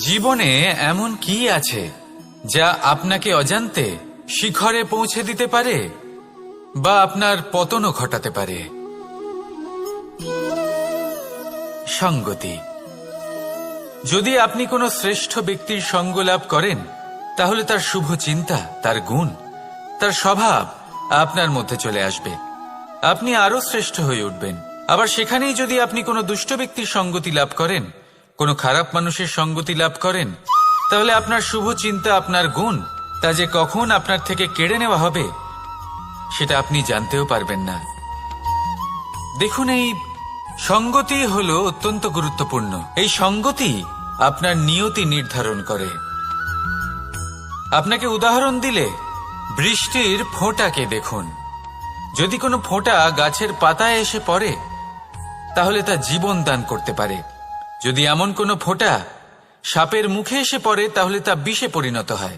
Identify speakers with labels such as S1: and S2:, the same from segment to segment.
S1: জীবনে এমন কি আছে যা আপনাকে অজান্তে শিখরে পৌঁছে দিতে পারে বা আপনার পতনও ঘটাতে পারে? সঙ্গতি। যদি আপনি কোনো শ্রেষ্ঠ ব্যক্তির সঙ্গ লাভ করেন, তাহলে তার শুভ চিন্তা, তার গুণ, তার স্বভাব আপনার মধ্যে চলে আসবে। আপনি আরো শ্রেষ্ঠ হয়ে উঠবেন। আবার সেখানেই যদি আপনি কোনো দুষ্ট ব্যক্তির সঙ্গতি লাভ করেন, কোনো খারাপ মানুষের সঙ্গতি লাভ করেন, তাহলে আপনার শুভ চিন্তা, আপনার গুণ, তা যে কখন আপনার থেকে কেড়ে নেওয়া হবে সেটা আপনি জানতেও পারবেন না। দেখুন, এই সঙ্গতি হলো অত্যন্ত গুরুত্বপূর্ণ। এই সঙ্গতি আপনার নিয়তি নির্ধারণ করে। আপনাকে উদাহরণ দিলে, বৃষ্টির ফোঁটাকে দেখুন। যদি কোনো ফোঁটা গাছের পাতায় এসে পড়ে, তাহলে তা জীবন দান করতে পারে। যদি এমন কোনো ফোঁটা সাপের মুখে এসে পড়ে, তাহলে তা বিষে পরিণত হয়।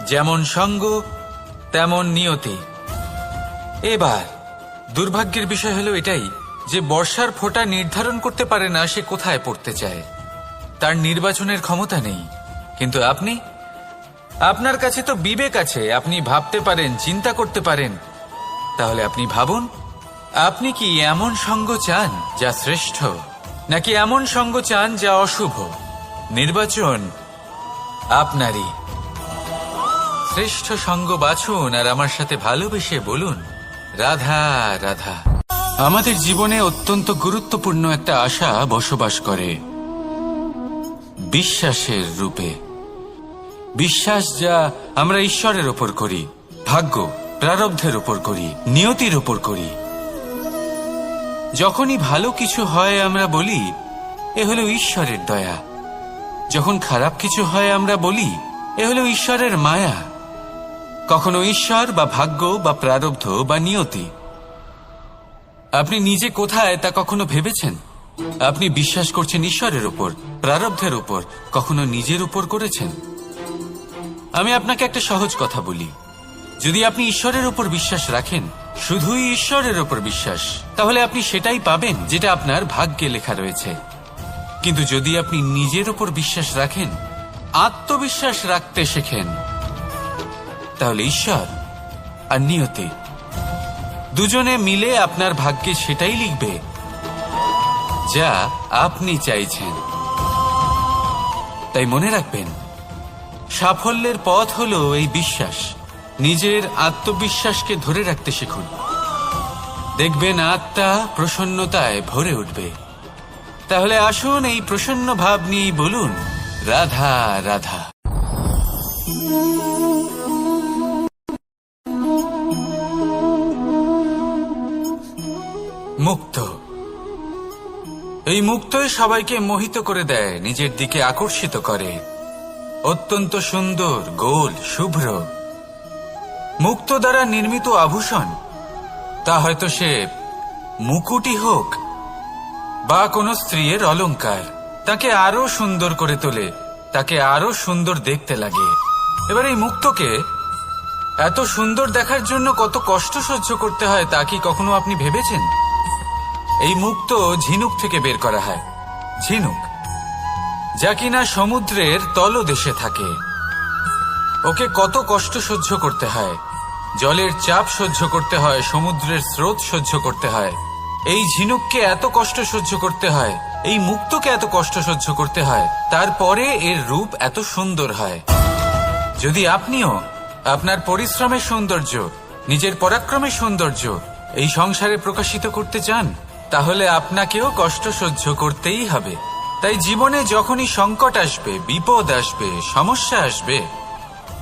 S1: যেমন সঙ্গ, তেমন নিয়তি। এবার দুর্ভাগ্যের বিষয় হলো এটাই যে বর্ষার ফোঁটা নির্ধারণ করতে পারে না সে কোথায় পড়তে চায়। তার নির্বাচনের ক্ষমতা নেই। কিন্তু আপনি, আপনার কাছে তো বিবেক আছে, আপনি ভাবতে পারেন, চিন্তা করতে পারেন। তাহলে আপনি ভাবুন, আপনি কি এমন সঙ্গ চান যা শ্রেষ্ঠ, নাকি এমন সঙ্গ চান যা অশুভ? নির্বাচন আপনারই। শ্রেষ্ঠ সঙ্গ বাছুন আর আমার সাথে ভালোবেসে বলুন, রাধা রাধা। আমাদের জীবনে অত্যন্ত গুরুত্বপূর্ণ একটা আশা বসবাস করে, বিশ্বাসের রূপে। বিশ্বাস যা আমরা ঈশ্বরের ওপর করি, ভাগ্য, প্রারব্ধের ওপর করি, নিয়তির ওপর করি। যখনই ভালো কিছু হয় আমরা বলি এ হলো ঈশ্বরের দয়া। যখন খারাপ কিছু হয় আমরা বলি এ হলো ঈশ্বরের মায়া। কখনো ঈশ্বর বা ভাগ্য বা প্রারব্ধ বা নিয়তি। আপনি নিজে কোথায় তা কখনো ভেবেছেন? আপনি বিশ্বাস করছেন ঈশ্বরের উপর, প্রারব্ধের উপর, কখনো নিজের উপর করেছেন? আমি আপনাকে একটা সহজ কথা বলি, যদি আপনি ঈশ্বরের উপর বিশ্বাস রাখেন, শুধুই ঈশ্বরের উপর বিশ্বাস, তাহলে আপনি সেটাই পাবেন যেটা আপনার ভাগ্যে লেখা রয়েছে। কিন্তু যদি আপনি নিজের উপর বিশ্বাস রাখেন, আত্মবিশ্বাস রাখতে শেখেন, তাহলে ঈশ্বর আর নিয়তি দুজনে মিলে আপনার ভাগ্যে সেটাই লিখবে যা আপনি চাইছেন। তাই মনে রাখবেন, সাফল্যের পথ হলো এই বিশ্বাস। নিজের আত্মবিশ্বাসকে ধরে রাখতে শিখুন। দেখবেন আত্মা প্রসন্নতায় ভরে উঠবে। তাহলে আসুন এই প্রসন্ন ভাব নিয়ে বলুন, রাধা রাধা। মুক্ত। এই মুক্তই সবাইকে মোহিত করে দেয়, নিজের দিকে আকর্ষিত করে। অত্যন্ত সুন্দর, গোল, শুভ্র। মুক্ত দ্বারা নির্মিত আভূষণ, তা হয়তো সে মুকুটই হোক বা কোনো স্ত্রীর অলংকার, তাকে আরো সুন্দর করে তোলে, তাকে আরো সুন্দর দেখতে লাগে। এবার এই মুক্তকে এত সুন্দর দেখার জন্য কত কষ্ট সহ্য করতে হয় তা কি কখনো আপনি ভেবেছেন? এই মুক্ত ঝিনুক থেকে বের করা হয়। ঝিনুক যা কিনা সমুদ্রের তলদেশে থাকে। ওকে কত কষ্ট সহ্য করতে হয়, জলের চাপ সহ্য করতে হয়, সমুদ্রের স্রোত সহ্য করতে হয়। এই ঝিনুককে এত কষ্ট সহ্য করতে হয়, এই মুক্তকে এত কষ্ট সহ্য করতে হয়, তারপরে এর রূপ এত সুন্দর হয়। যদি আপনিও আপনার পরিশ্রমের সৌন্দর্য, নিজের পরাক্রমের সৌন্দর্য এই সংসারে প্রকাশিত করতে চান, তাহলে আপনাকেও কষ্ট সহ্য করতেই হবে। তাই জীবনে যখনই সংকট আসবে, বিপদ আসবে, সমস্যা আসবে,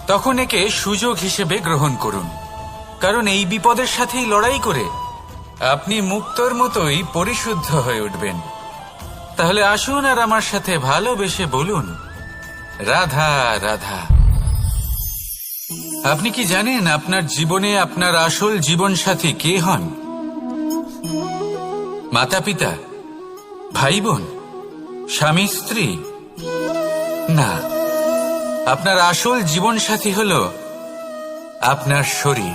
S1: তখন একে সুযোগ হিসেবে গ্রহণ করুন। কারণ এই বিপদের সাথেই লড়াই করে আপনি মুক্তর মতোই পরিশুদ্ধ হয়ে উঠবেন। তাহলে আসুন আর আমার সাথে ভালোবেসে বলুন, রাধা রাধা। আপনি কি জানেন আপনার জীবনে আপনার আসল জীবনসাথী কে হন? মাতা পিতা, ভাই বোন, স্বামী স্ত্রী? না, আপনার আসল জীবনসাথী হল আপনার শরীর।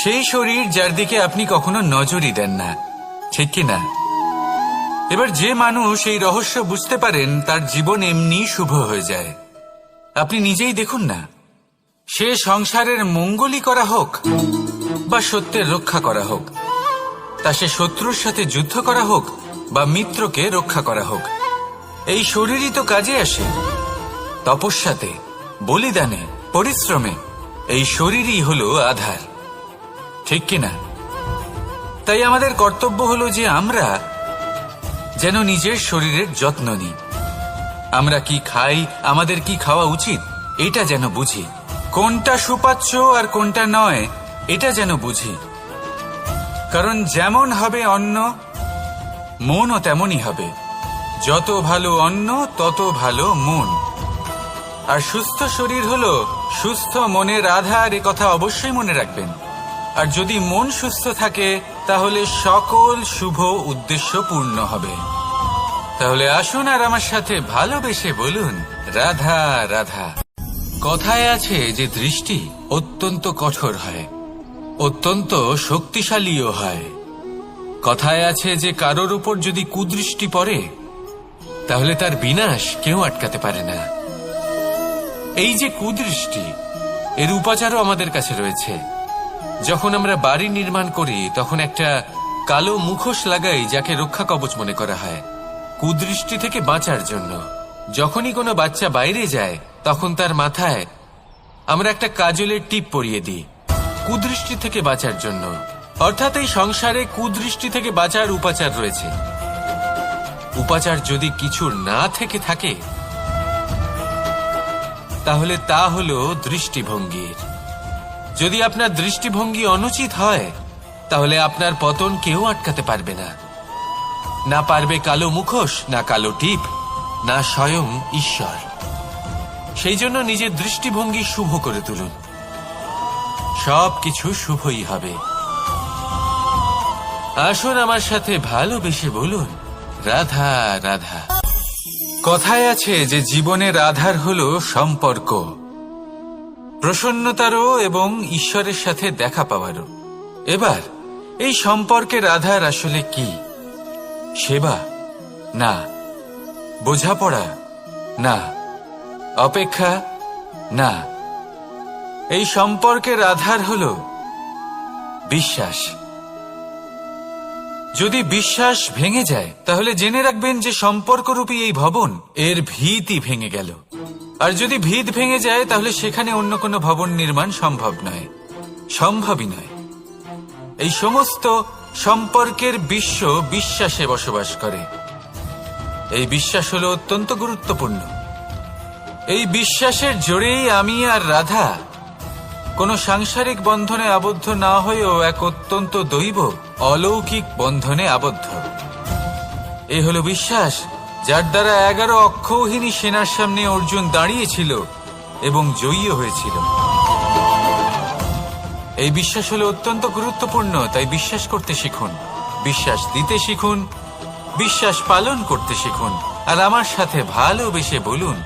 S1: সেই শরীর যার দিকে আপনি কখনো নজরই দেন না, ঠিক কিনা? এবার যে মানুষ এই রহস্য বুঝতে পারেন তার জীবন এমনি শুভ হয়ে যায়। আপনি নিজেই দেখুন না, সে সংসারের মঙ্গলই করা হোক বা সত্যের রক্ষা করা হোক, তা সে শত্রুর সাথে যুদ্ধ করা হোক বা মিত্রকে রক্ষা করা হোক, এই শরীরই তো কাজে আসে। তপস্যাতে, বলিদানে, পরিশ্রমে এই শরীরই হলো আধার, ঠিক কিনা? তাই আমাদের কর্তব্য হলো যে আমরা যেন নিজের শরীরের যত্ন নিই। আমরা কি খাই, আমাদের কি খাওয়া উচিত, এটা যেন বুঝি। কোনটা সুপাচ্য আর কোনটা নয়, এটা যেন বুঝি। কারণ যেমন হবে অন্ন, মনও তেমনই হবে। যত ভালো অন্ন তত ভালো মন। আর সুস্থ শরীর হলো সুস্থ মনের আধার, এ কথা অবশ্যই মনে রাখবেন। আর যদি মন সুস্থ থাকে তাহলে সকল শুভ উদ্দেশ্য পূর্ণ হবে। তাহলে আসুন আর আমার সাথে ভালোবেসে বলুন, রাধা রাধা। কথায় আছে যে দৃষ্টি অত্যন্ত কঠোর হয়, অত্যন্ত শক্তিশালীও হয়। কথায় আছে যে কারোর উপর যদি কুদৃষ্টি পড়ে তাহলে তার বিনাশ কেউ আটকাতে পারে না। এই যে কুদৃষ্টি, এর উপাচারও আমাদের কাছে রয়েছে। যখন আমরা বাড়ি নির্মাণ করি তখন একটা কালো মুখোশ লাগাই, যাকে রক্ষা কবচ মনে করা হয়, কুদৃষ্টি থেকে বাঁচার জন্য। যখনই কোনো বাচ্চা বাইরে যায় তখন তার মাথায় আমরা একটা কাজলের টিপ পরিয়ে দিই, কুদৃষ্টি থেকে বাঁচার জন্য। অর্থাৎ এই সংসারে কুদৃষ্টি থেকে বাঁচার উপাচার রয়েছে। উপাচার যদি কিছুর না থেকে থাকে তাহলে তা হলো দৃষ্টিভঙ্গির। যদি আপনার দৃষ্টিভঙ্গি অনুচিত হয় তাহলে আপনার পতন কেউ আটকাতে পারবে না। না পারবে কালো মুখোশ, না কালো টিপ, না স্বয়ং ঈশ্বর। সেই জন্য নিজের দৃষ্টিভঙ্গি শুভ করে তুলুন, সবকিছু শুভই হবে। আসুন আমার সাথে ভালোবেসে বলুন, রাধা রাধা। কথায় আছে যে জীবনের আধার হলো সম্পর্ক, প্রসন্নতারও এবং ঈশ্বরের সাথে দেখা পাওয়ারও। এবার এই সম্পর্কের আধার আসলে কি? সেবা? না। বোঝাপড়া? না। অপেক্ষা? না। এই সম্পর্কের আধার হলো বিশ্বাস। যদি বিশ্বাস ভেঙে যায় তাহলে জেনে রাখবেন যে সম্পর্করূপী এই ভবন, এর ভিতই ভেঙে গেল। আর যদি ভিত ভেঙে যায় তাহলে সেখানে অন্য কোনো ভবন নির্মাণ সম্ভব নয়, সম্ভবই নয়। এই সমস্ত সম্পর্কের বিশ্ব বিশ্বাসে বসবাস করে। এই বিশ্বাস হলো অত্যন্ত গুরুত্বপূর্ণ। এই বিশ্বাসের জোরেই আমি আর রাধা কোনো সাংসারিক বন্ধনে আবদ্ধ না হয়েও এক অত্যন্ত দৈব অলৌকিক বন্ধনে আবদ্ধ। এ হলো বিশ্বাস, যার দ্বারা 11 অক্ষৌহিনী সেনার সামনে অর্জুন দাঁড়িয়েছিল এবং জয়ী হয়েছিল। এই বিশ্বাস হলো অত্যন্ত গুরুত্বপূর্ণ। তাই বিশ্বাস করতে শিখুন, বিশ্বাস দিতে শিখুন, বিশ্বাস পালন করতে শিখুন। আর আমার সাথে ভালোবেসে বলুন,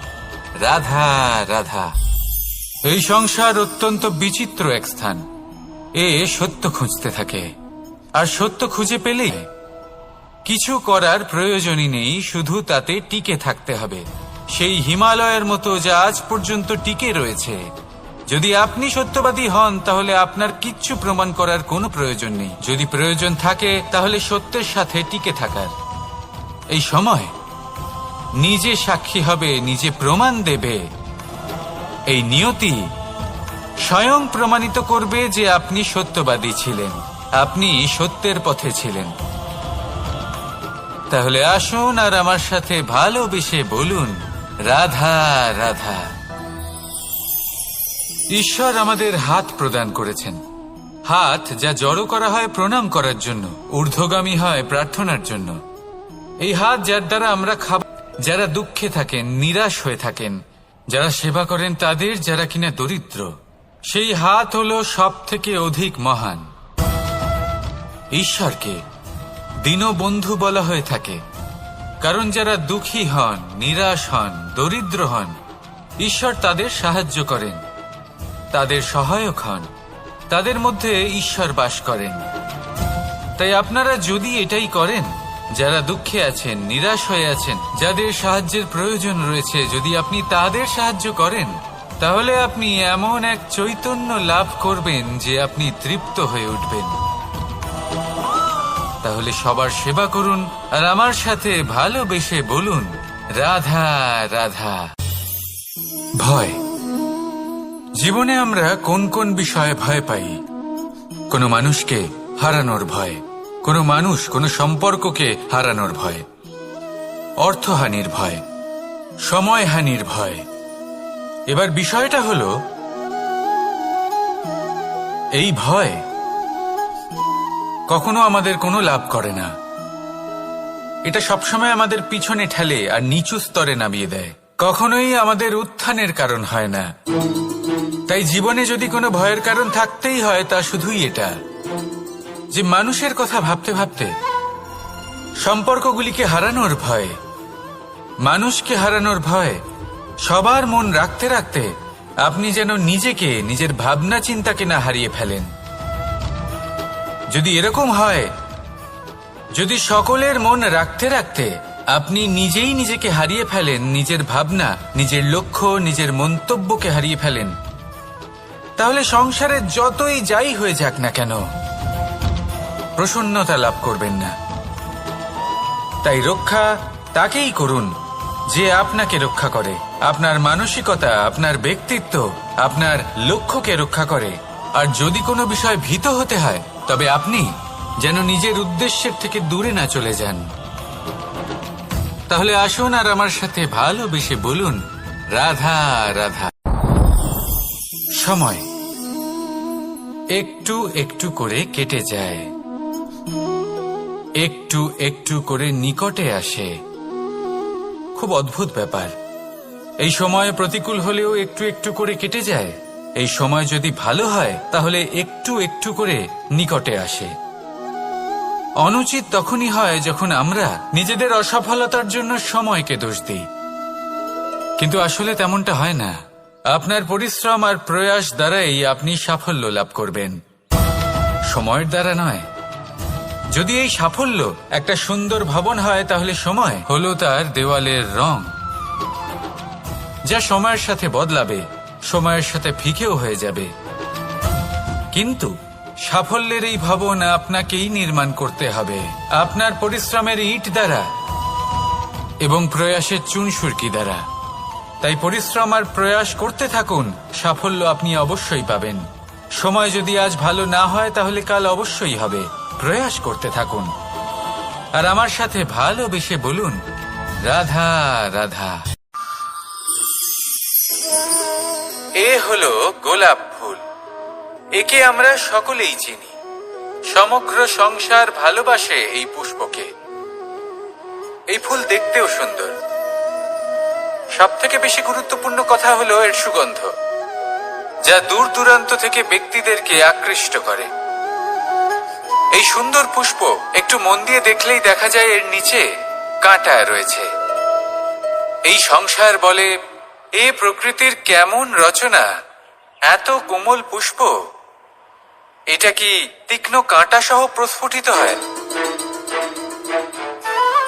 S1: রাধা রাধা। এই সংসার অত্যন্ত বিচিত্র এক স্থান। এ সত্য খুঁজতে থাকে, আর সত্য খুঁজে পেলে কিছু করার প্রয়োজনই নেই, শুধু তাতে টিকে থাকতে হবে। সেই হিমালয়ের মতো যা আজ পর্যন্ত টিকে রয়েছে। যদি আপনি সত্যবাদী হন তাহলে আপনার কিচ্ছু প্রমাণ করার কোনো প্রয়োজন নেই। যদি প্রয়োজন থাকে তাহলে সত্যের সাথে টিকে থাকার। এই সময় নিজে সাক্ষী হবে, নিজে প্রমাণ দেবে। এই নিয়তি স্বয়ং প্রমাণিত করবে যে আপনি সত্যবাদী ছিলেন, আপনি সত্যের পথে ছিলেন। তাহলে আসুন আর আমার সাথে ভালোবেসে বলুন, রাধা রাধা। ঈশ্বর আমাদের হাত প্রদান করেছেন। হাত যা জড়ো করা হয় প্রণাম করার জন্য, ঊর্ধ্বগামী হয় প্রার্থনার জন্য। এই হাত যার দ্বারা আমরা খাবার, যারা দুঃখে থাকেন, নিরাশ হয়ে থাকেন, যারা সেবা করেন তাদের, যারা কিনা দরিদ্র, সেই হাত হলো সব থেকে অধিক মহান। ঈশ্বরকে দীনবন্ধু বলা হয়ে থাকে, কারণ যারা দুঃখী হন, নিরাশ হন, দরিদ্র হন, ঈশ্বর তাদের সাহায্য করেন, তাদের সহায়ক হন, তাদের মধ্যে ঈশ্বর বাস করেন। তাই আপনারা যদি এটাই করেন যারা দুঃখে আছেন, নিরাশ হয়ে আছেন, যাদের সাহায্যের প্রয়োজন রয়েছে, যদি আপনি তাদের সাহায্য করেন, তাহলে আপনি এমন এক চৈতন্য লাভ করবেন যে আপনি তৃপ্ত হয়ে উঠবেন। তাহলে সবার সেবা করুন আর আমার সাথে ভালোবেসে বলুন, রাধা রাধা। ভয়। জীবনে আমরা কোন কোন বিষয়ে ভয় পাই? কোনো মানুষকে হারানোর ভয়, কোনো মানুষ, কোনো সম্পর্ককে হারানোর ভয়, অর্থহানির ভয়, সময়হানির ভয়। এবার বিষয়টা হলো, এই ভয় কখনো আমাদের কোনো লাভ করে না। এটা সবসময় আমাদের পিছনে ঠেলে আর নিচু স্তরে নামিয়ে দেয়, কখনোই আমাদের উত্থানের কারণ হয় না। তাই জীবনে যদি কোনো ভয়ের কারণ থাকতেই হয়, তা শুধুই এটা যে মানুষের কথা ভাবতে ভাবতে, সম্পর্কগুলিকে হারানোর ভয়, মানুষকে হারানোর ভয়, সবার মন রাখতে রাখতে আপনি যেন নিজেকে, নিজের ভাবনা চিন্তাকে না হারিয়ে ফেলেন। যদি এরকম হয়, যদি সকলের মন রাখতে রাখতে আপনি নিজেই নিজেকে হারিয়ে ফেলেন, নিজের ভাবনা, নিজের লক্ষ্য, নিজের মন্তব্যকে হারিয়ে ফেলেন, তাহলে সংসারে যতই যাই হয়ে যাক না কেন, প্রসন্নতা লাভ করবেন না। তাই রক্ষা তাকেই করুন যে আপনাকে রক্ষা করে, আপনার মানসিকতা, আপনার ব্যক্তিত্ব, আপনার লক্ষ্যকে রক্ষা করে। আর যদি কোনো বিষয় ভীত হতে হয়, তবে আপনি যেন নিজের উদ্দেশ্যের থেকে দূরে না চলে যান। তাহলে আসুন আর আমার সাথে ভালোবেসে বলুন, রাধা রাধা। সময় একটু একটু করে কেটে যায়, একটু একটু করে নিকটে আসে। খুব অদ্ভুত ব্যাপার। এই সময় প্রতিকূল হলেও একটু একটু করে কেটে যায়। এই সময় যদি ভালো হয়, তাহলে একটু একটু করে নিকটে আসে। অনুচিত তখনই হয় যখন আমরা নিজেদের অসফলতার জন্য সময়কে দোষ দিই, কিন্তু আসলে তেমনটা হয় না। আপনার পরিশ্রম আর প্রয়াস দ্বারাই আপনি সাফল্য লাভ করবেন, সময়ের দ্বারা নয়। যদি এই সাফল্য একটা সুন্দর ভবন হয়, তাহলে সময় হলো তার দেওয়ালের রং, যা সময়ের সাথে বদলাবে, সময়ের সাথে ফিকেও হয়ে যাবে। কিন্তু সাফল্যের এই ভবন আপনাকেই নির্মাণ করতে হবে, আপনার পরিশ্রমের ইট দ্বারা এবং প্রয়াসের চুনসুরকি দ্বারা। তাই পরিশ্রম আর প্রয়াস করতে থাকুন, সাফল্য আপনি অবশ্যই পাবেন। সময় যদি আজ ভালো না হয়, তাহলে কাল অবশ্যই হবে। প্রয়াস করতে থাকুন আর আমার সাথে ভালোবেসে বলুন, রাধা রাধা। এ হলো গোলাপ ফুল। একে আমরা সকলেই চিনি। সমগ্র সংসার ভালোবাসে এই পুষ্পকে। এই ফুল দেখতেও সুন্দর। সবথেকে বেশি গুরুত্বপূর্ণ কথা হলো এর সুগন্ধ, যা দূর দূরান্ত থেকে ব্যক্তিদেরকে আকৃষ্ট করে। এই সুন্দর পুষ্প একটু মন দিয়ে দেখলেই দেখা যায় এর নিচে কাঁটা রয়েছে। এই সংসার বলে, এ প্রকৃতির কেমন রচনা, এত কোমল পুষ্প, এটা কি তীক্ষ্ণ কাঁটা সহ প্রস্ফুটিত হয়?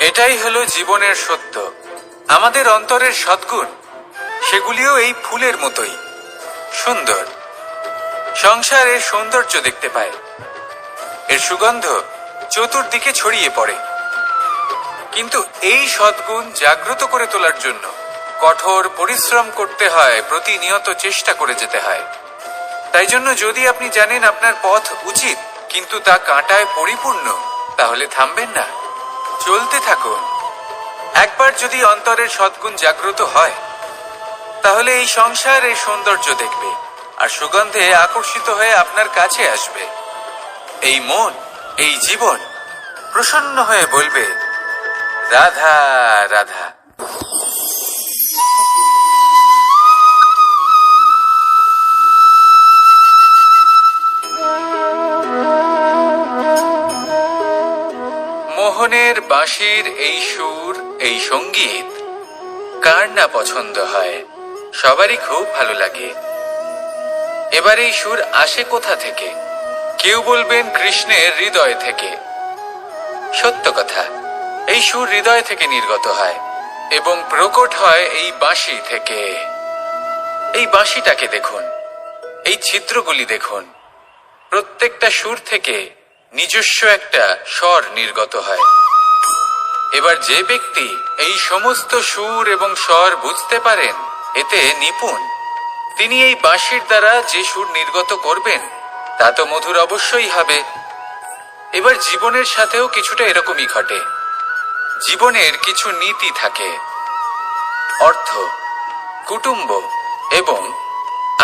S1: এটাই হলো জীবনের সত্য। আমাদের অন্তরের সদ্গুণ, সেগুলিও এই ফুলের মতোই সুন্দর। সংসারের সৌন্দর্য দেখতে পায়, এর সুগন্ধ চতুর্দিকে ছড়িয়ে পড়ে। কিন্তু এই সদ্গুণ জাগ্রত করে তোলার জন্য কঠোর পরিশ্রম করতে হয়, প্রতিনিয়ত চেষ্টা করে যেতে হয়। তাই জন্য যদি আপনি জানেন আপনার পথ উচিত, কিন্তু তা কাঁটায় পরিপূর্ণ, তাহলে থামবেন না, চলতে থাকুন। একবার যদি অন্তরের সদ্গুণ জাগ্রত হয়, তাহলে এই সংসার এই সৌন্দর্য দেখবে আর সুগন্ধে আকর্ষিত হয়ে আপনার কাছে আসবে। এই মন, এই জীবন প্রসন্ন হয়ে বলবে, রাধা রাধা। মোহনের বাঁশির এই সুর, এই সঙ্গীত কার না পছন্দ হয়? সবারই খুব ভালো লাগে। এবার এই সুর আসে কোথা থেকে? কেউ বলবেন কৃষ্ণের হৃদয় থেকে। সত্য কথা, এই সুর হৃদয় থেকে নির্গত হয় এবং প্রকট হয় এই বাঁশি থেকে। এই বাঁশিটাকে দেখুন, এই ছিদ্রগুলি দেখুন, প্রত্যেকটা সুর থেকে নিজস্ব একটা স্বর নির্গত হয়। এবার যে ব্যক্তি এই সমস্ত সুর এবং স্বর বুঝতে পারেন, এতে নিপুণ, তিনি এই বাঁশির দ্বারা যে সুর নির্গত করবেন তা তো মধুর অবশ্যই হবে। এবার জীবনের সাথেও কিছুটা এরকমই ঘটে। জীবনের কিছু নীতি থাকে, অর্থ, কুটুম্ব এবং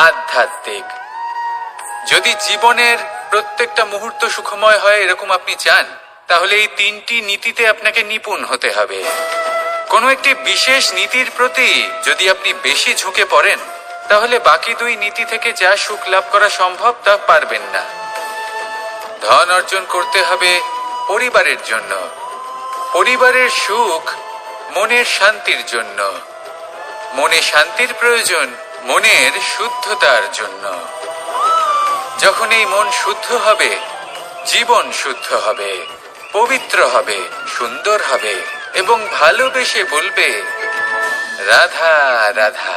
S1: আধ্যাত্মিক। যদি জীবনের প্রত্যেকটা মুহূর্ত সুখময় হয় এরকম আপনি চান, তাহলে এই তিনটি নীতিতে আপনাকে নিপুণ হতে হবে। কোনো একটি বিশেষ নীতির প্রতি যদি আপনি বেশি ঝুঁকে পড়েন, তাহলে বাকি দুই নীতি থেকে যা সুখ লাভ করা সম্ভব তা পারবেন না। ধন অর্জন করতে হবে পরিবারের জন্য, পরিবারের সুখ মনের শান্তির জন্য, মনে শান্তির প্রয়োজন মনের শুদ্ধতার জন্য। যখন এই মন শুদ্ধ হবে, জীবন শুদ্ধ হবে, পবিত্র হবে, সুন্দর হবে এবং ভালোবেসে বলবে রাধা রাধা।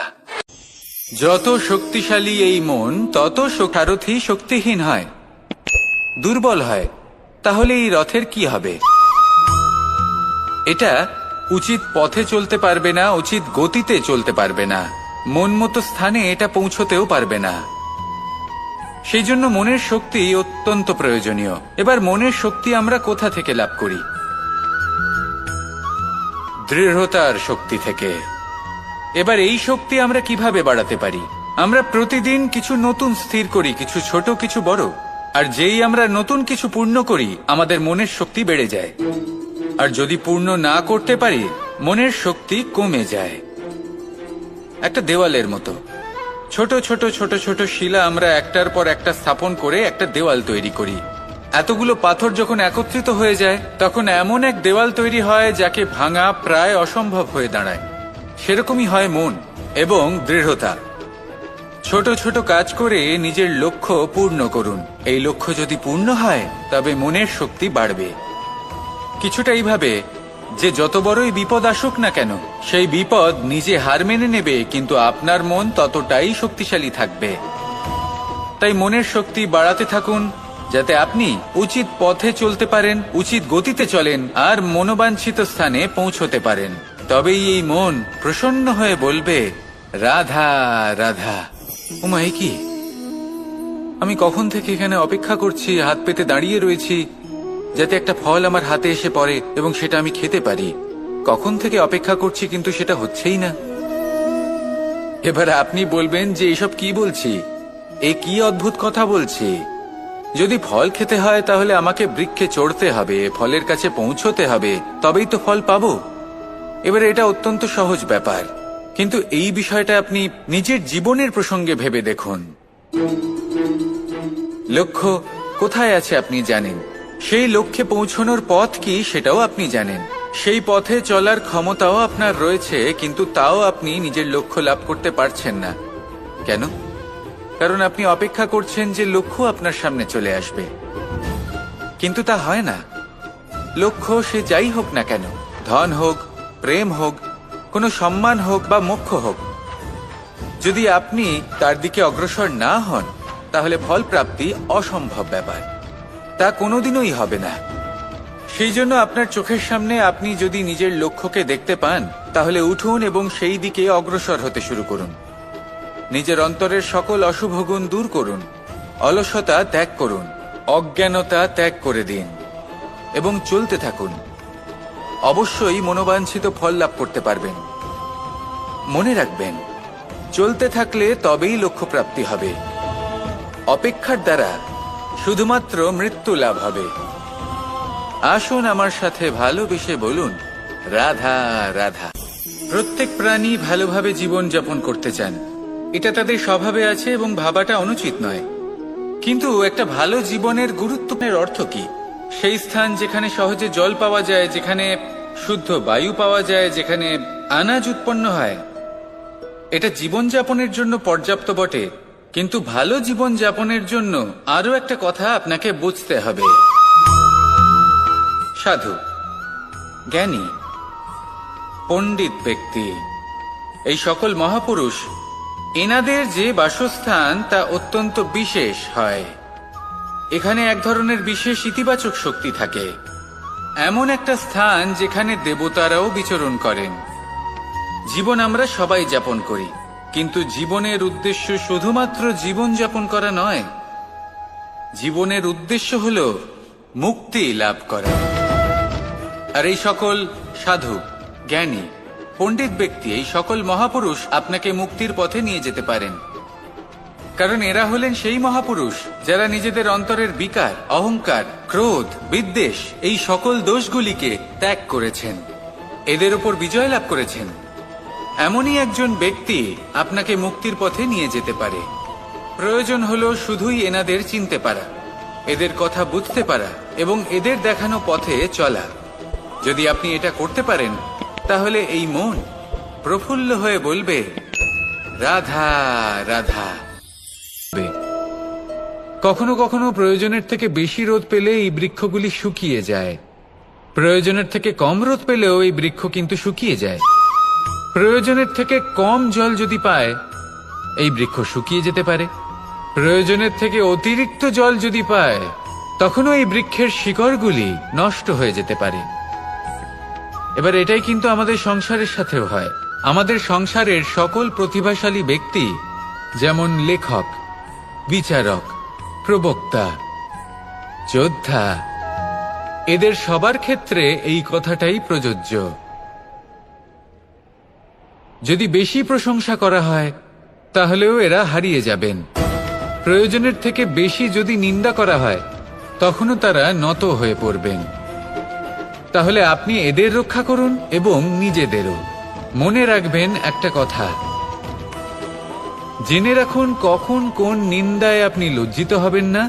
S1: যত শক্তিশালী এই মন, তত সারথি শক্তিহীন হয়, দুর্বল হয়। তাহলে এই রথের কি হবে? এটা উচিত পথে চলতে পারবে না, উচিত গতিতে চলতে পারবে না, মন মতো স্থানে এটা পৌঁছতেও পারবে না। সেই জন্য মনের শক্তি অত্যন্ত প্রয়োজনীয়। এবার মনের শক্তি আমরা কোথা থেকে লাভ করি? দৃঢ়তার শক্তি থেকে। এবার এই শক্তি আমরা কিভাবে বাড়াতে পারি? আমরা প্রতিদিন কিছু নতুন স্থির করি, কিছু ছোট কিছু বড়। আর যেই আমরা নতুন কিছু পূর্ণ করি, আমাদের মনের শক্তি বেড়ে যায়। আর যদি পূর্ণ না করতে পারি, মনের শক্তি কমে যায়। একটা দেওয়ালের মতো ছোট ছোট ছোট ছোট শিলা আমরা একটার পর একটা স্থাপন করে একটা দেওয়াল তৈরি করি। এতগুলো পাথর যখন একত্রিত হয়ে যায়, তখন এমন এক দেওয়াল তৈরি হয় যাকে ভাঙা প্রায় অসম্ভব হয়ে দাঁড়ায়। সেরকমই হয় মন এবং দৃঢ়তা। ছোট ছোট কাজ করে নিজের লক্ষ্য পূর্ণ করুন। এই লক্ষ্য যদি পূর্ণ হয়, তবে মনের শক্তি বাড়বে। কিছুটা এইভাবে যে যত বড়ই বিপদ আসুক না কেন, সেই বিপদ নিজে হার মেনে নেবে, কিন্তু আপনার মন ততটাই শক্তিশালী থাকবে। তাই মনের শক্তি বাড়াতে থাকুন, যাতে আপনি উচিত পথে চলতে পারেন, উচিত গতিতে চলেন আর মনোবাঞ্ছিত স্থানে পৌঁছতে পারেন। তবেই এই মন প্রসন্ন হয়ে বলবে রাধা রাধা। ওমা, এ কি? আমি কখন থেকে এখানে অপেক্ষা করছি, হাত পেতে দাঁড়িয়ে রয়েছি যাতে একটা ফল আমার হাতে এসে পড়ে এবং সেটা আমি খেতে পারি। কখন থেকে অপেক্ষা করছি, কিন্তু সেটা হচ্ছেই না। এবার আপনি বলবেন যে এসব কি বলছি, এ কি অদ্ভুত কথা বলছি। যদি ফল খেতে হয় তাহলে আমাকে বৃক্ষে চড়তে হবে, ফলের কাছে পৌঁছতে হবে, তবেই তো ফল পাবো। এবারে এটা অত্যন্ত সহজ ব্যাপার, কিন্তু এই বিষয়টা আপনি নিজের জীবনের প্রসঙ্গে ভেবে দেখুন। লক্ষ্য কোথায় আছে আপনি জানেন, সেই লক্ষ্যে পৌঁছানোর পথ কি সেটাও আপনি জানেন, সেই পথে চলার ক্ষমতাও আপনার রয়েছে, কিন্তু তাও আপনি নিজের লক্ষ্য লাভ করতে পারছেন না। কেন? কারণ আপনি অপেক্ষা করছেন যে লক্ষ্য আপনার সামনে চলে আসবে, কিন্তু তা হয় না। লক্ষ্য সে যাই হোক না কেন, ধন হোক, প্রেম হোক, কোনো সম্মান হোক বা মোক্ষ হোক, যদি আপনি তার দিকে অগ্রসর না হন, তাহলে ফল প্রাপ্তি অসম্ভব ব্যাপার, তা কোনোদিনই হবে না। সেই জন্য আপনার চোখের সামনে আপনি যদি নিজের লক্ষ্যকে দেখতে পান, তাহলে উঠুন এবং সেই দিকে অগ্রসর হতে শুরু করুন। নিজের অন্তরের সকল অশুভ গুণ দূর করুন, অলসতা ত্যাগ করুন, অজ্ঞানতা ত্যাগ করে দিন এবং চলতে থাকুন। অবশ্যই মনোবাঞ্ছিত ফল লাভ করতে পারবেন। মনে রাখবেন, চলতে থাকলে তবেই লক্ষ্য প্রাপ্তি হবে। অপেক্ষার দ্বারা শুধুমাত্র মৃত্যু লাভ হবে। আসুন আমার সাথে ভালোবেসে বলুন রাধা রাধা। প্রত্যেক প্রাণী ভালোভাবে জীবন যাপন করতে চান, এটা তাদের স্বভাবে আছে এবং ভাবাটা অনুচিত নয়। কিন্তু একটা ভালো জীবনের গুরুত্বের অর্থ কি? সেই স্থান যেখানে সহজে জল পাওয়া যায়, যেখানে শুদ্ধ বায়ু পাওয়া যায়, যেখানে আনাজ উৎপন্ন হয়। এটা জীবনযাপনের জন্য পর্যাপ্ত বটে, কিন্তু ভালো জীবন যাপনের জন্য আরো একটা কথা আপনাকে বুঝতে হবে। সাধু, জ্ঞানী, পণ্ডিত ব্যক্তি, এই সকল মহাপুরুষ, এনাদের যে বাসস্থান তা অত্যন্ত বিশেষ হয়। এখানে এক ধরনের বিশেষ ইতিবাচক শক্তি থাকে, এমন একটা স্থান যেখানে দেবতারাও বিচরণ করেন। জীবন আমরা সবাই যাপন করি, কিন্তু জীবনের উদ্দেশ্য শুধুমাত্র জীবন যাপন করা নয়। জীবনের উদ্দেশ্য হল মুক্তি লাভ করা। আর এই সকল সাধু, জ্ঞানী, পণ্ডিত ব্যক্তি, এই সকল মহাপুরুষ আপনাকে মুক্তির পথে নিয়ে যেতে পারেন। কারণ এরা হলেন সেই মহাপুরুষ যারা নিজেদের অন্তরের বিকার, অহংকার, ক্রোধ, বিদ্বেষ এই সকল দোষগুলিকে ত্যাগ করেছেন, এদের উপর বিজয় লাভ করেছেন। এমনই একজন ব্যক্তি আপনাকে মুক্তির পথে নিয়ে যেতে পারে। প্রয়োজন হলো শুধুই এনাদের চিনতে পারা, এদের কথা বুঝতে পারা এবং এদের দেখানো পথে চলা। যদি আপনি এটা করতে পারেন, তাহলে এই মন প্রফুল্ল হয়ে বলবে, রাধা রাধা। কখনো কখনো প্রয়োজনের থেকে বেশি রোদ পেলে এই বৃক্ষগুলি শুকিয়ে যায়, প্রয়োজনের থেকে কম রোদ পেলেও এই বৃক্ষ কিন্তু শুকিয়ে যায়। প্রয়োজনের থেকে কম জল যদি পায়, এই বৃক্ষ শুকিয়ে যেতে পারে। প্রয়োজনের থেকে অতিরিক্ত জল যদি পায়, তখনও এই বৃক্ষের শিকড়গুলি নষ্ট হয়ে যেতে পারে। এবার এটাই কিন্তু আমাদের সংসারের সাথেও হয়। আমাদের সংসারের সকল প্রতিভাশালী ব্যক্তি, যেমন লেখক, বিচারক, প্রবক্তা, যোদ্ধা, এদের সবার ক্ষেত্রে এই কথাটাই প্রযোজ্য। যদি বেশি প্রশংসা করা হয়, তাহলেও এরা হারিয়ে যাবেন। প্রয়োজনের থেকে বেশি যদি নিন্দা করা হয়, তখনও তারা নত হয়ে পড়বেন। তাহলে আপনি এদের রক্ষা করুন এবং নিজেদেরও। মনে রাখবেন একটা কথা, জেনে রাখুন কখন কোন নিন্দায় আপনি লজ্জিত হবেন না,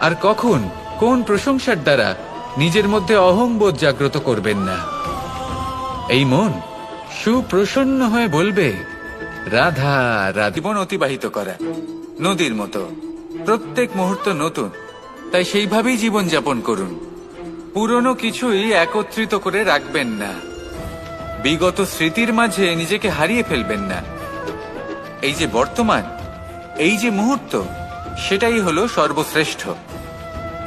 S1: আর কখন কোন প্রশংসার দ্বারা নিজের মধ্যে অহংবোধ জাগ্রত করবেন না। এই মন সুপ্রসন্ন হয়ে বলবে, রাধা রাধা। জীবন অতিবাহিত করা নদীর মতো, প্রত্যেক মুহূর্ত নতুন, তাই সেইভাবেই জীবন যাপন করুন। পুরনো কিছুই একত্রিত করে রাখবেন না, বিগত স্মৃতির মাঝে নিজেকে হারিয়ে ফেলবেন না। এই যে বর্তমান, এই যে মুহূর্ত, সেটাই হলো সর্বশ্রেষ্ঠ।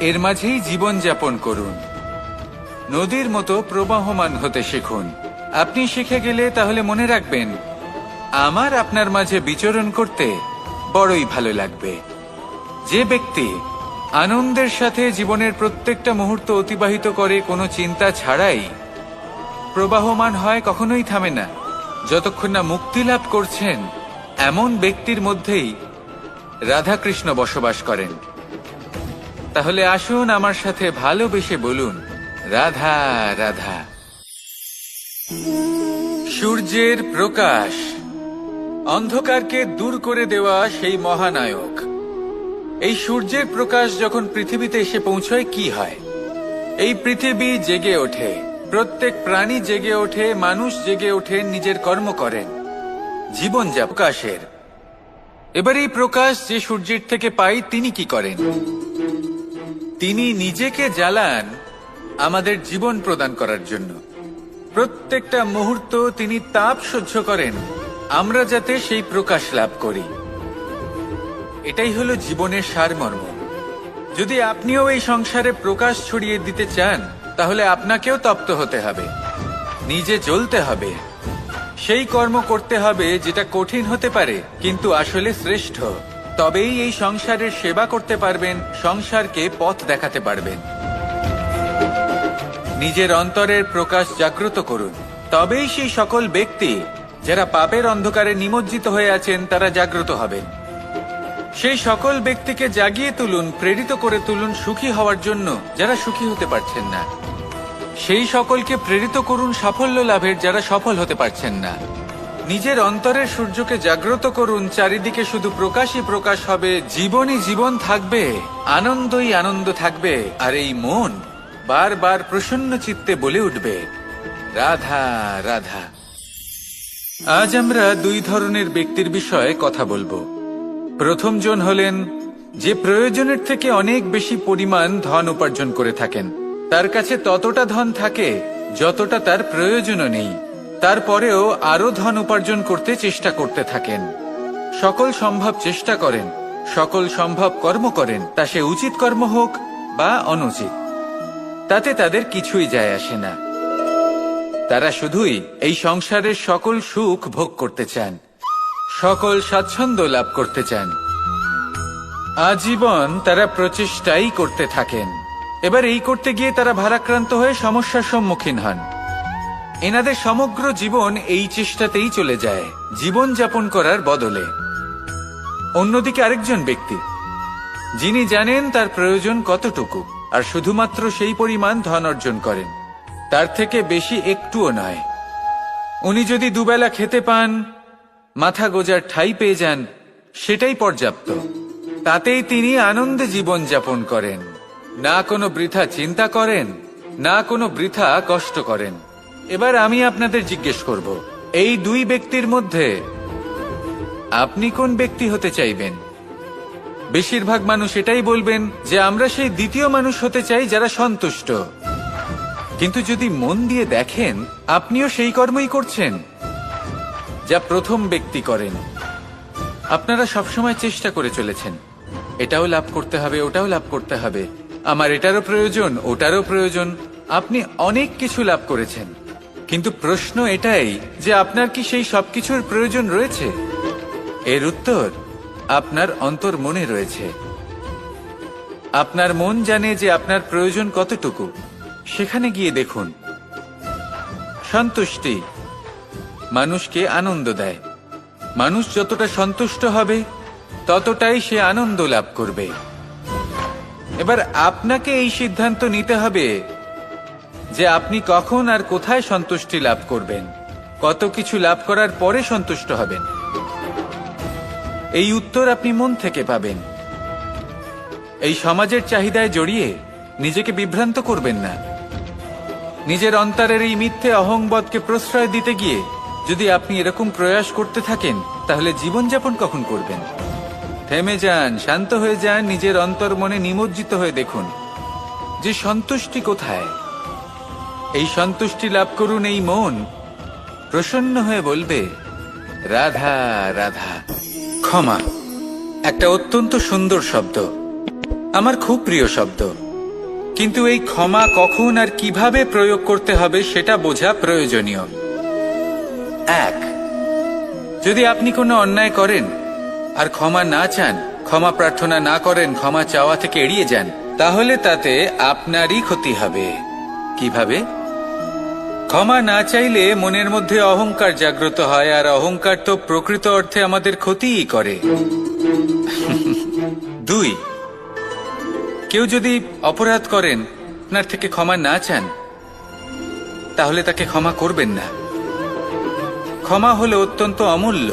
S1: এর মাঝেই জীবন যাপন করুন। নদীর মতো প্রবাহমান হতে শিখুন। আপনি শিখে গেলে তাহলে মনে রাখবেন, আমার আপনার মাঝে বিচরণ করতে বড়ই ভালো লাগবে। যে ব্যক্তি আনন্দের সাথে জীবনের প্রত্যেকটা মুহূর্ত অতিবাহিত করে কোনো চিন্তা ছাড়াই, প্রবাহমান হয়, কখনোই থামে না, যতক্ষণ না মুক্তি লাভ করছেন, এমন ব্যক্তির মধ্যেই রাধাকৃষ্ণ বসবাস করেন। তাহলে আসুন আমার সাথে ভালোবেসে বলুন, রাধা রাধা। সূর্যের প্রকাশ, অন্ধকারকে দূর করে দেওয়া সেই মহানায়ক। এই সূর্যের প্রকাশ যখন পৃথিবীতে এসে পৌঁছয়, কি হয়? এই পৃথিবী জেগে ওঠে, প্রত্যেক প্রাণী জেগে ওঠে, মানুষ জেগে ওঠে, নিজের কর্ম করেন, জীবন যা প্রকাশের। এবার এই প্রকাশ যে সূর্যের থেকে পাই, তিনি কি করেন? তিনি নিজেকে জ্বালান আমাদের জীবন প্রদান করার জন্য। প্রত্যেকটা মুহূর্ত তিনি তাপ সহ্য করেন, আমরা যাতে সেই প্রকাশ লাভ করি। এটাই হলো জীবনের সারমর্ম। যদি আপনিও এই সংসারে প্রকাশ ছড়িয়ে দিতে চান, তাহলে আপনাকেও তপ্ত হতে হবে, নিজে জ্বলতে হবে, সেই কর্ম করতে হবে যেটা কঠিন হতে পারে কিন্তু আসলে শ্রেষ্ঠ। তবেই এই সংসারের সেবা করতে পারবেন, সংসারকে পথ দেখাতে পারবেন। নিজের অন্তরের প্রকাশ জাগ্রত করুন, তবেই সেই সকল ব্যক্তি যারা পাপের অন্ধকারে নিমজ্জিত হয়ে আছেন, তারা জাগ্রত হবেন। সেই সকল ব্যক্তিকে জাগিয়ে তুলুন, প্রেরিত করে তুলুন সুখী হওয়ার জন্য, যারা সুখী হতে পারছেন না। সেই সকলকে প্রেরিত করুন সাফল্য লাভের, যারা সফল হতে পারছেন না। নিজের অন্তরের সূর্যকে জাগ্রত করুন, চারিদিকে শুধু প্রকাশই প্রকাশ হবে, জীবনই জীবন থাকবে, আনন্দই আনন্দ থাকবে, আর এই মন বারবার প্রসন্ন চিত্তে বলে উঠবে, রাধা রাধা। আজ আমরা দুই ধরনের ব্যক্তির বিষয়ে কথা বলবো। প্রথম জন হলেন যে প্রয়োজনের থেকে অনেক বেশি পরিমাণ ধন উপার্জন করে থাকেন, তার কাছে ততটা ধন থাকে যতটা তার প্রয়োজনও নেই, তারপরেও আরো ধন উপার্জন করতে চেষ্টা করতে থাকেন। সকল সম্ভব চেষ্টা করেন, সকল সম্ভব কর্ম করেন, তা সে উচিত কর্ম হোক বা অনুচিত, তাতে তাদের কিছুই যায় আসে না। তারা শুধুই এই সংসারের সকল সুখ ভোগ করতে চান, সকল স্বাচ্ছন্দ্য লাভ করতে চান। আজীবন তারা প্রচেষ্টাই করতে থাকেন। এবার এই করতে গিয়ে তারা ভারাক্রান্ত হয়ে সমস্যার সম্মুখীন হন। এনাদের সমগ্র জীবন এই চেষ্টাতেই চলে যায়, জীবন যাপন করার বদলে। অন্যদিকে আরেকজন ব্যক্তি, যিনি জানেন তার প্রয়োজন কতটুকু, আর শুধুমাত্র সেই পরিমাণ ধন অর্জন করেন, তার থেকে বেশি একটুও নয়। উনি যদি দুবেলা খেতে পান, মাথা গোজার ঠাঁই পেয়ে যান, সেটাই পর্যাপ্ত। তাতেই তিনি আনন্দে জীবন যাপন করেন, না কোনো বৃথা চিন্তা করেন, না কোনো বৃথা কষ্ট করেন। এবার আমি আপনাদের জিজ্ঞেস করব, এই দুই ব্যক্তির মধ্যে আপনি কোন ব্যক্তি হতে চাইবেন? বেশিরভাগ মানুষ এটাই বলবেন যে আমরা সেই দ্বিতীয় মানুষ হতে চাই যারা সন্তুষ্ট। কিন্তু যদি মন দিয়ে দেখেন, আপনিও সেই কর্মই করছেন যা প্রথম ব্যক্তি করেন। আপনারা সবসময় চেষ্টা করে চলেছেন, এটাও লাভ করতে হবে, ওটাও লাভ করতে হবে, আমার এটারও প্রয়োজন, ওটারও প্রয়োজন। আপনি অনেক কিছু লাভ করেছেন, কিন্তু প্রশ্ন এটাই যে আপনার কি সেই সবকিছুর প্রয়োজন রয়েছে? এর উত্তর আপনার অন্তর মনে রয়েছে। আপনার মন জানে যে আপনার প্রয়োজন কতটুকু। সেখানে গিয়ে দেখুন। সন্তুষ্টি মানুষকে আনন্দ দেয়। মানুষ যতটা সন্তুষ্ট হবে, ততটাই সে আনন্দ লাভ করবে। এবার আপনাকে এই সিদ্ধান্ত নিতে হবে যে আপনি কখন আর কোথায় সন্তুষ্টি লাভ করবেন, কত কিছু লাভ করার পরে সন্তুষ্ট হবেন। এই উত্তর আপনি মন থেকে পাবেন। এই সমাজের চাহিদায় জড়িয়ে নিজেকে বিভ্রান্ত করবেন না। নিজের অন্তরের এই মিথ্যে অহংবোধকে প্রশ্রয় দিতে গিয়ে যদি আপনি এরকম প্রয়াস করতে থাকেন, তাহলে জীবনযাপন কখন করবেন? থেমে যান, শান্ত হয়ে যান, নিজের অন্তর মনে নিমজ্জিত হয়ে দেখুন যে সন্তুষ্টি কোথায়। এই সন্তুষ্টি লাভ করুন। এই মন প্রসন্ন হয়ে বলবে, রাধা রাধা। ক্ষমা একটা অত্যন্ত সুন্দর শব্দ, আমার খুব প্রিয় শব্দ, কিন্তু এই ক্ষমা কখন আর কিভাবে প্রয়োগ করতে হবে সেটা বোঝা প্রয়োজনীয়। এক, যদি আপনি কোনো অন্যায় করেন আর ক্ষমা না চান, ক্ষমা প্রার্থনা না করেন, ক্ষমা চাওয়া থেকে এড়িয়ে যান, তাহলে তাতে আপনারই ক্ষতি হবে। কিভাবে? ক্ষমা না চাইলে মনের মধ্যে অহংকার জাগ্রত হয়, আর অহংকার তো প্রকৃত অর্থে আমাদের ক্ষতিই করে। দুই, কেউ যদি অপরাধ করেন, আপনার থেকে ক্ষমা না চান, তাহলে তাকে ক্ষমা করবেন না। ক্ষমা হলো অত্যন্ত অমূল্য,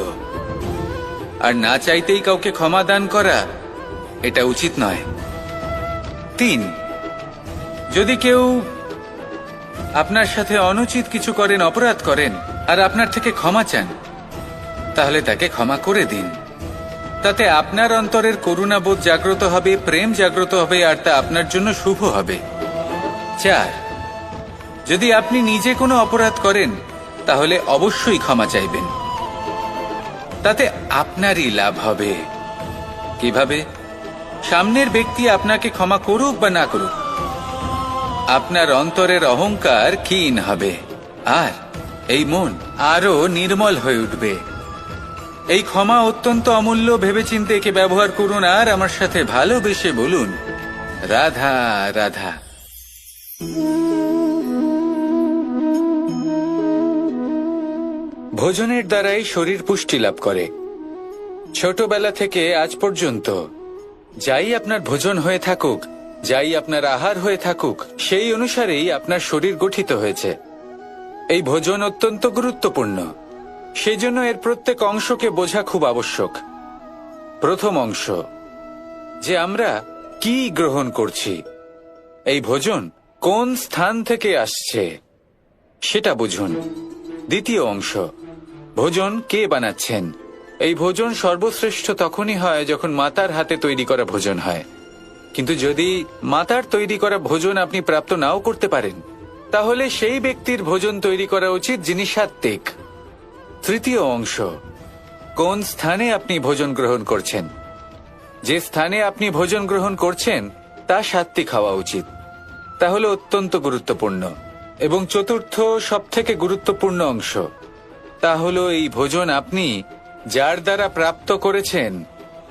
S1: আর না চাইতেই কাউকে ক্ষমা দান করা এটা উচিত নয়। তিন, যদি কেউ আপনার সাথে অনুচিত কিছু করেন, অপরাধ করেন, আর আপনার থেকে ক্ষমা চান, তাহলে তাকে ক্ষমা করে দিন। তাতে আপনার অন্তরের করুণাবোধ জাগ্রত হবে, প্রেম জাগ্রত হবে, আর তা আপনার জন্য শুভ হবে। চার, যদি আপনি নিজে কোনো অপরাধ করেন, তাহলে অবশ্যই ক্ষমা চাইবেন। তাতে আপনারই লাভ হবে। কিভাবে? সামনের ব্যক্তি আপনাকে ক্ষমা করুক বা না করুক, আপনার অন্তরের অহংকার ক্ষীণ হবে, আর এই মন আরো নির্মল হয়ে উঠবে। এই ক্ষমা অত্যন্ত অমূল্য, ভেবেচিন্তে একে ব্যবহার করুন, আর আমার সাথে ভালোবেসে বলুন, রাধা রাধা। ভোজনের দ্বারাই শরীর পুষ্টি লাভ করে। ছোটবেলা থেকে আজ পর্যন্ত যাই আপনার ভোজন হয়ে থাকুক, যাই আপনার আহার হয়ে থাকুক, সেই অনুসারেই আপনার শরীর গঠিত হয়েছে। এই ভোজন অত্যন্ত গুরুত্বপূর্ণ, সেই জন্য এর প্রত্যেক অংশকে বোঝা খুব আবশ্যক। প্রথম অংশ, যে আমরা কি গ্রহণ করছি, এই ভোজন কোন স্থান থেকে আসছে সেটা বুঝুন। দ্বিতীয় অংশ, ভোজন কে বানাচ্ছেন। এই ভোজন সর্বশ্রেষ্ঠ তখনই হয় যখন মাতার হাতে তৈরি করা ভোজন হয়। কিন্তু যদি মাতার তৈরি করা ভোজন আপনি প্রাপ্ত নাও করতে পারেন, তাহলে সেই ব্যক্তির ভোজন তৈরি করা উচিত যিনি সাত্ত্বিক। তৃতীয় অংশ, কোন স্থানে আপনি ভোজন গ্রহণ করছেন। যে স্থানে আপনি ভোজন গ্রহণ করছেন তা সাত্ত্বিক হওয়া উচিত। তাহলে অত্যন্ত গুরুত্বপূর্ণ। এবং চতুর্থ সবথেকে গুরুত্বপূর্ণ অংশ, তা হলো এই ভোজন আপনি যার দ্বারা প্রাপ্ত করেছেন,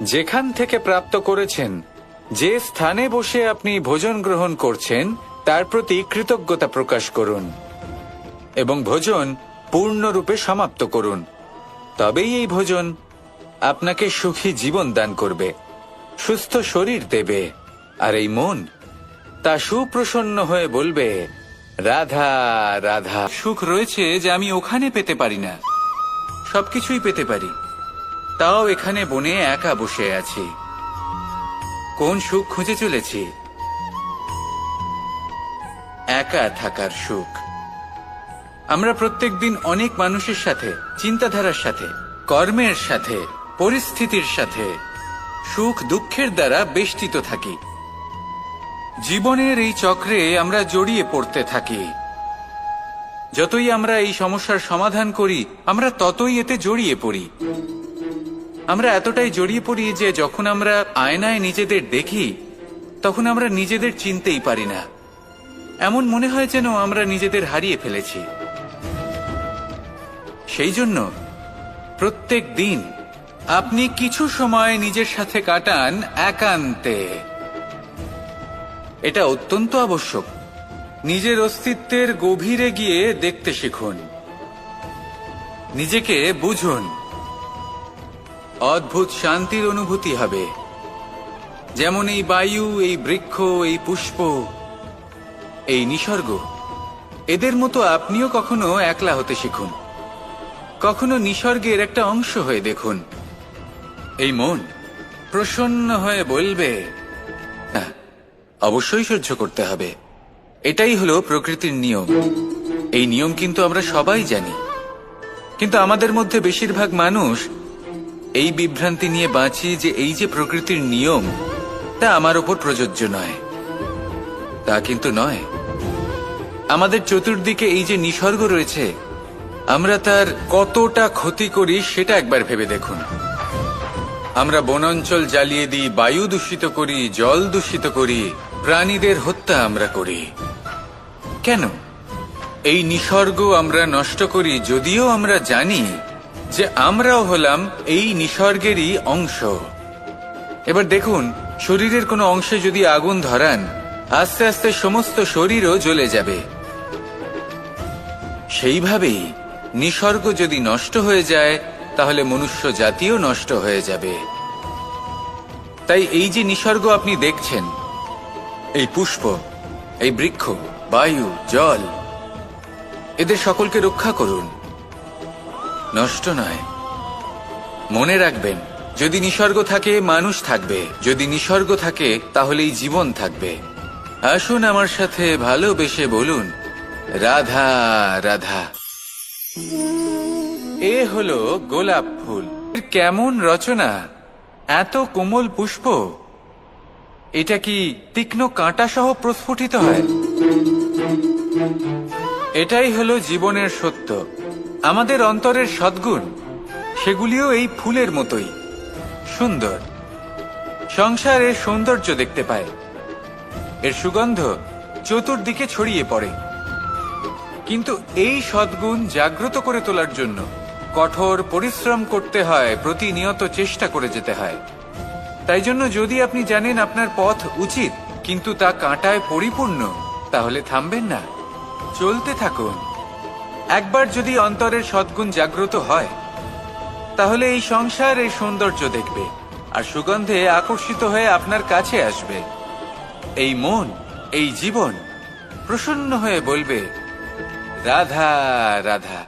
S1: যেখান থেকে প্রাপ্ত করেছেন, যে স্থানে বসে আপনি ভোজন গ্রহণ করছেন তার প্রতি কৃতজ্ঞতা প্রকাশ করুন এবং ভোজন পূর্ণরূপে সমাপ্ত করুন। তবেই এই ভোজন আপনাকে সুখী জীবন দান করবে, সুস্থ শরীর দেবে, আর এই মন তা সুপ্রসন্ন হয়ে বলবে, রাধা রাধা। সুখ রয়েছে যে আমি ওখানে পেতে পারি না, সবকিছুই পেতে পারি, তাও এখানে বনে একা বসে আছি। কোন সুখ খুঁজে চলেছি? একা থাকার সুখ। আমরা প্রত্যেকদিন অনেক মানুষের সাথে, চিন্তাধারার সাথে, কর্মের সাথে, পরিস্থিতির সাথে সুখ দুঃখের দ্বারা বেষ্টিত থাকি। জীবনের এই চক্রে আমরা জড়িয়ে পড়তে থাকি। যতই আমরা এই সমস্যার সমাধান করি আমরা ততই এতে জড়িয়ে পড়ি। আমরা এতটাই জড়িয়ে পড়ি যে যখন আমরা আয়নায় নিজেদের দেখি তখন আমরা নিজেদের চিনতেই পারি না। এমন মনে হয় যেন আমরা নিজেদের হারিয়ে ফেলেছি। সেই জন্য প্রত্যেক দিন আপনি কিছু সময় নিজের সাথে কাটান একান্তে। এটা অত্যন্ত আবশ্যক। নিজের অস্তিত্বের গভীরে গিয়ে দেখতে শিখুন, নিজেকে বুঝুন। অদ্ভুত শান্তির অনুভূতি হবে। যেমন এই বায়ু, এই বৃক্ষ, এই পুষ্প, এই নিসর্গ, এদের মতো আপনিও কখনো একলা হতে শিখুন। কখনো নিসর্গের একটা অংশ হয়ে দেখুন। এই মন প্রসন্ন হয়ে বলবে, না, অবশ্যই সহ্য করতে হবে। এটাই হলো প্রকৃতির নিয়ম। এই নিয়ম কিন্তু আমরা সবাই জানি, কিন্তু আমাদের মধ্যে বেশিরভাগ মানুষ এই বিভ্রান্তি নিয়ে বাঁচি যে এই যে প্রকৃতির নিয়ম তা আমার ওপর প্রযোজ্য নয়। তা কিন্তু নয়। আমাদের চতুর্দিকে এই যে নিসর্গ রয়েছে, আমরা তার কতটা ক্ষতি করি সেটা একবার ভেবে দেখুন। আমরা বনাঞ্চল জ্বালিয়ে দিই, বায়ু দূষিত করি, জল দূষিত করি, প্রাণীদের হত্যা আমরা করি। কেন? এই নিসর্গ আমরা নষ্ট করি, যদিও আমরা জানি যে আমরাও হলাম এই নিসর্গেরই অংশ। এবার দেখুন, শরীরের কোনো অংশে যদি আগুন ধরান, আস্তে আস্তে সমস্ত শরীরও জ্বলে যাবে। সেইভাবেই নিসর্গ যদি নষ্ট হয়ে যায় তাহলে মনুষ্য জাতিও নষ্ট হয়ে যাবে। তাই এই যে নিসর্গ আপনি দেখছেন, এই পুষ্প, এই বৃক্ষ, বায়ু, জল, এদের সকলকে রক্ষা করুন, নষ্ট নয়। মনে রাখবেন, যদি নিসর্গ থাকে মানুষ থাকবে, যদি নিসর্গ থাকে তাহলেই জীবন থাকবে। আসুন আমার সাথে ভালোবেসে বলুন, রাধা রাধা। এ হলো গোলাপ ফুল। কেমন রচনা, এত কোমল পুষ্প। এটা কি তীক্ষ্ণ কাঁটা সহ প্রস্ফুটিত হয়? এটাই হলো জীবনের সত্য। আমাদের অন্তরের সদ্গুণ, সেগুলিও এই ফুলের মতোই সুন্দর। সংসারের সৌন্দর্য দেখতে পায়, এর সুগন্ধ চতুর্দিকে ছড়িয়ে পড়ে। কিন্তু এই সদ্গুণ জাগ্রত করে তোলার জন্য কঠোর পরিশ্রম করতে হয়, প্রতিনিয়ত চেষ্টা করে যেতে হয়। তাই জন্য যদি আপনি জানেন আপনার পথ উচিত কিন্তু তা কাঁটায় পরিপূর্ণ, তাহলে থামবেন না, চলতে থাকুন। একবার যদি অন্তরের সদ্গুণ জাগ্রত হয় তাহলে এই সংসার এই সৌন্দর্য দেখবে আর সুগন্ধে আকর্ষিত হয়ে আপনার কাছে আসবে। এই মন, এই জীবন প্রসন্ন হয়ে বলবে, রাধা রাধা।